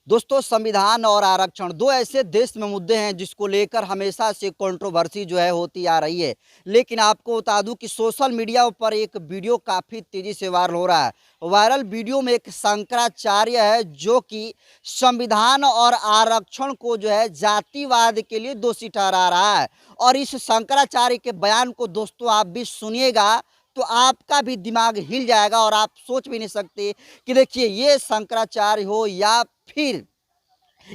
दोस्तों, संविधान और आरक्षण दो ऐसे देश में मुद्दे हैं जिसको लेकर हमेशा से कंट्रोवर्सी जो है होती आ रही है। लेकिन आपको बता दूं कि सोशल मीडिया पर एक वीडियो काफ़ी तेज़ी से वायरल हो रहा है। वायरल वीडियो में एक शंकराचार्य है जो कि संविधान और आरक्षण को जो है जातिवाद के लिए दोषी ठहरा रहा है। और इस शंकराचार्य के बयान को दोस्तों आप भी सुनिएगा तो आपका भी दिमाग हिल जाएगा और आप सोच भी नहीं सकते कि देखिए ये शंकराचार्य हो या फिर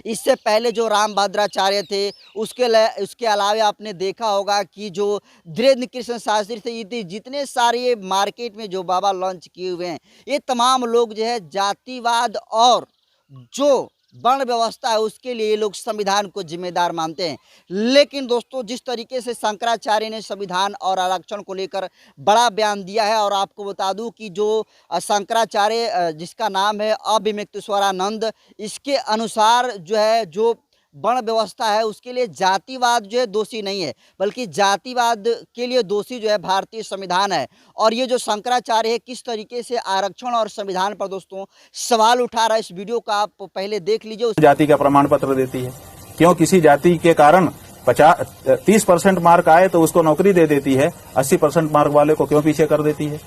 इससे पहले जो रामभद्राचार्य थे, उसके अलावा आपने देखा होगा कि जो धीरेन्द्र कृष्ण शास्त्री थे, ये जितने सारे मार्केट में जो बाबा लॉन्च किए हुए हैं, ये तमाम लोग जो है जातिवाद और जो वर्ण व्यवस्था है उसके लिए ये लोग संविधान को जिम्मेदार मानते हैं। लेकिन दोस्तों, जिस तरीके से शंकराचार्य ने संविधान और आरक्षण को लेकर बड़ा बयान दिया है, और आपको बता दूं कि जो शंकराचार्य जिसका नाम है अभिमिक्तेश्वरानंद, इसके अनुसार जो है जो वर्ण व्यवस्था है उसके लिए जातिवाद जो है दोषी नहीं है, बल्कि जातिवाद के लिए दोषी जो है भारतीय संविधान है। और ये जो शंकराचार्य है किस तरीके से आरक्षण और संविधान पर दोस्तों सवाल उठा रहा है, इस वीडियो का आप पहले देख लीजिए। जाति का प्रमाण पत्र देती है, क्यों किसी जाति के कारण 30% मार्क आए तो उसको नौकरी दे देती है, 80% मार्क वाले को क्यों पीछे कर देती है?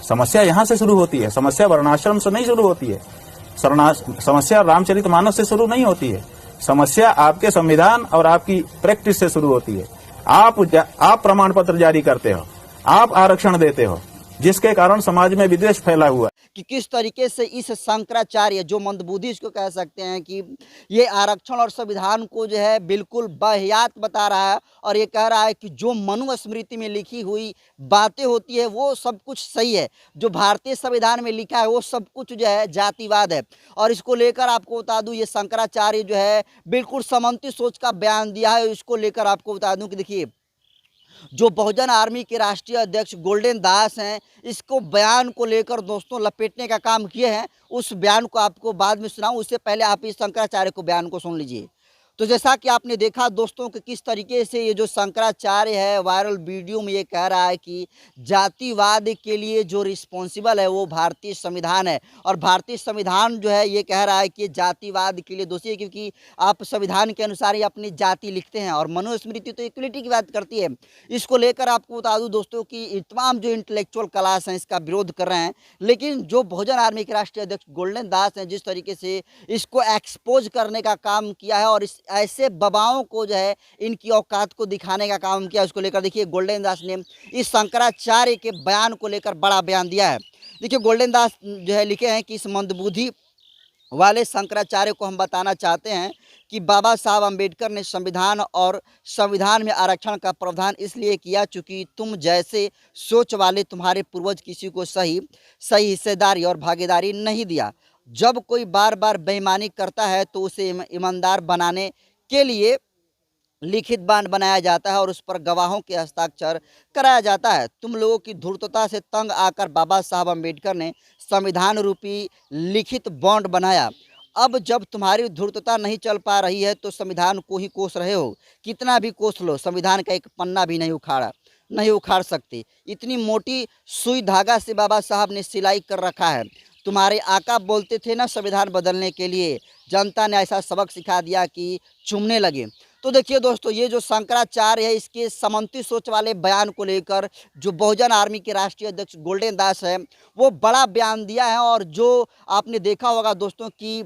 समस्या यहां से शुरू होती है। समस्या वर्णाश्रम से नहीं शुरू होती है, समस्या रामचरितमानस से शुरू नहीं होती है। समस्या आपके संविधान और आपकी प्रैक्टिस से शुरू होती है। आप प्रमाण पत्र जारी करते हो, आप आरक्षण देते हो, जिसके कारण समाज में विद्वेष फैला हुआ है। कि किस तरीके से इस शंकराचार्य जो मंदबुद्धि इसको कह सकते हैं कि ये आरक्षण और संविधान को जो है बिल्कुल वाहियात बता रहा है, और ये कह रहा है कि जो मनुस्मृति में लिखी हुई बातें होती है वो सब कुछ सही है, जो भारतीय संविधान में लिखा है वो सब कुछ जो है जातिवाद है। और इसको लेकर आपको बता दूं ये शंकराचार्य जो है बिल्कुल समन्वित सोच का बयान दिया है। इसको लेकर आपको बता दूं कि देखिए जो बहुजन आर्मी के राष्ट्रीय अध्यक्ष गोल्डन दास हैं, इसको बयान को लेकर दोस्तों लपेटने का काम किए हैं। उस बयान को आपको बाद में सुनाऊं, उससे पहले आप इस शंकराचार्य को बयान को सुन लीजिए। तो जैसा कि आपने देखा दोस्तों कि किस तरीके से ये जो शंकराचार्य है वायरल वीडियो में ये कह रहा है कि जातिवाद के लिए जो रिस्पॉन्सिबल है वो भारतीय संविधान है, और भारतीय संविधान जो है ये कह रहा है कि जातिवाद के लिए दोषी है, क्योंकि आप संविधान के अनुसार ही अपनी जाति लिखते हैं, और मनुस्मृति तो इक्वलिटी की बात करती है। इसको लेकर आपको बता दूं दोस्तों कि तमाम जो इंटेलेक्चुअल क्लास हैं इसका विरोध कर रहे हैं, लेकिन जो बहुजन आर्मी के राष्ट्रीय अध्यक्ष गोल्डन दास हैं जिस तरीके से इसको एक्सपोज करने का काम किया है और इस ऐसे बाबाओं को जो है इनकी औकात को दिखाने का काम किया, उसको लेकर देखिए गोल्डन दास ने इस शंकराचार्य के बयान को लेकर बड़ा बयान दिया है। देखिए गोल्डन दास जो है लिखे हैं कि इस मंदबुद्धि वाले शंकराचार्य को हम बताना चाहते हैं कि बाबा साहब अम्बेडकर ने संविधान और संविधान में आरक्षण का प्रावधान इसलिए किया चूँकि तुम जैसे सोच वाले तुम्हारे पूर्वज किसी को सही हिस्सेदारी और भागीदारी नहीं दिया। जब कोई बार बार बेईमानी करता है तो उसे ईमानदार बनाने के लिए लिखित बांड बनाया जाता है और उस पर गवाहों के हस्ताक्षर कराया जाता है। तुम लोगों की धूर्तता से तंग आकर बाबा साहब अम्बेडकर ने संविधान रूपी लिखित बॉन्ड बनाया। अब जब तुम्हारी धूर्तता नहीं चल पा रही है तो संविधान को ही कोस रहे हो। कितना भी कोस लो, संविधान का एक पन्ना भी नहीं उखाड़ सकते। इतनी मोटी सुई धागा से बाबा साहब ने सिलाई कर रखा है। तुम्हारे आका बोलते थे ना संविधान बदलने के लिए, जनता ने ऐसा सबक सिखा दिया कि चूमने लगे। तो देखिए दोस्तों, ये जो शंकराचार्य है इसके समन्वित सोच वाले बयान को लेकर जो बहुजन आर्मी के राष्ट्रीय अध्यक्ष गोल्डन दास है वो बड़ा बयान दिया है। और जो आपने देखा होगा दोस्तों कि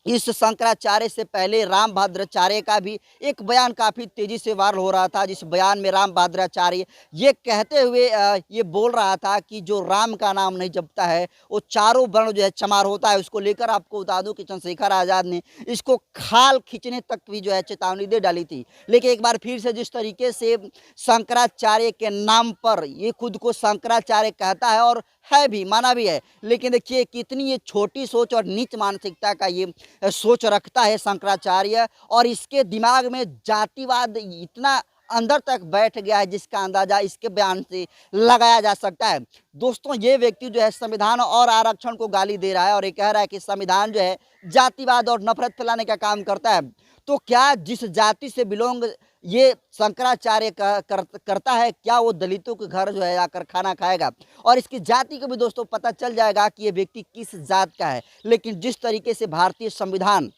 इस शंकराचार्य से पहले रामभद्राचार्य का भी एक बयान काफ़ी तेज़ी से वायरल हो रहा था, जिस बयान में रामभद्राचार्य ये कहते हुए ये बोल रहा था कि जो राम का नाम नहीं जपता है वो चारों वर्ण जो है चमार होता है। उसको लेकर आपको बता दूं कि चंद्रशेखर आज़ाद ने इसको खाल खींचने तक भी जो है चेतावनी दे डाली थी। लेकिन एक बार फिर से जिस तरीके से शंकराचार्य के नाम पर ये खुद को शंकराचार्य कहता है और है भी, माना भी है, लेकिन देखिए कितनी ये छोटी सोच और नीच मानसिकता का ये सोच रखता है शंकराचार्य, और इसके दिमाग में जातिवाद इतना अंदर तक बैठ गया है जिसका अंदाजा इसके बयान से लगाया जा सकता है। दोस्तों, ये व्यक्ति जो है संविधान और आरक्षण को गाली दे रहा है और ये कह रहा है कि संविधान जो है जातिवाद और नफरत फैलाने का काम करता है। तो क्या जिस जाति से बिलोंग ये शंकराचार्य करता है, क्या वो दलितों के घर जो है आकर खाना खाएगा? और इसकी जाति को भी दोस्तों पता चल जाएगा कि ये व्यक्ति किस जात का है। लेकिन जिस तरीके से भारतीय संविधान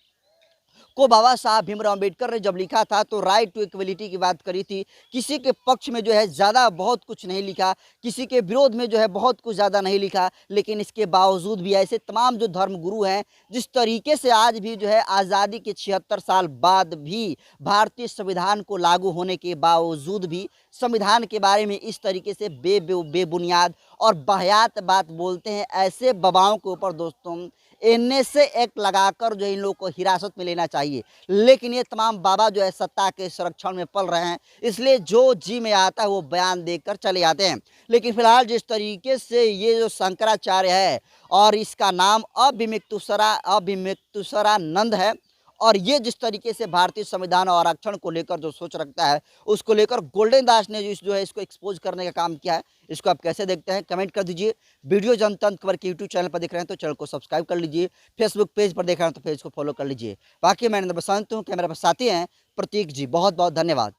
को बाबा साहब भीमराव अम्बेडकर ने जब लिखा था तो राइट टू इक्वलिटी की बात करी थी। किसी के पक्ष में जो है ज़्यादा बहुत कुछ नहीं लिखा, किसी के विरोध में जो है बहुत कुछ ज़्यादा नहीं लिखा। लेकिन इसके बावजूद भी ऐसे तमाम जो धर्मगुरु हैं, जिस तरीके से आज भी जो है आज़ादी के 76 साल बाद भी भारतीय संविधान को लागू होने के बावजूद भी संविधान के बारे में इस तरीके से बेबुनियाद और वाहियात बात बोलते हैं, ऐसे बाबाओं के ऊपर दोस्तों एनएसए एक्ट लगाकर जो इन लोगों को हिरासत में लेना चाहिए। लेकिन ये तमाम बाबा जो है सत्ता के संरक्षण में पल रहे हैं, इसलिए जो जी में आता है वो बयान देकर चले जाते हैं। लेकिन फिलहाल जिस तरीके से ये जो शंकराचार्य है और इसका नाम अभिमिक्तुसरानंद है, और ये जिस तरीके से भारतीय संविधान और आरक्षण को लेकर जो सोच रखता है, उसको लेकर गोल्डन दास ने जो है इसको एक्सपोज करने का काम किया है। इसको आप कैसे देखते हैं कमेंट कर दीजिए। वीडियो जनतंत्र खबर के यूट्यूब चैनल पर देख रहे हैं तो चैनल को सब्सक्राइब कर लीजिए। फेसबुक पेज पर देख रहे हैं तो पेज को फॉलो कर लीजिए। बाकी मैं बसंत हूँ, कैमरा पर साथी हैं प्रतीक जी। बहुत बहुत धन्यवाद।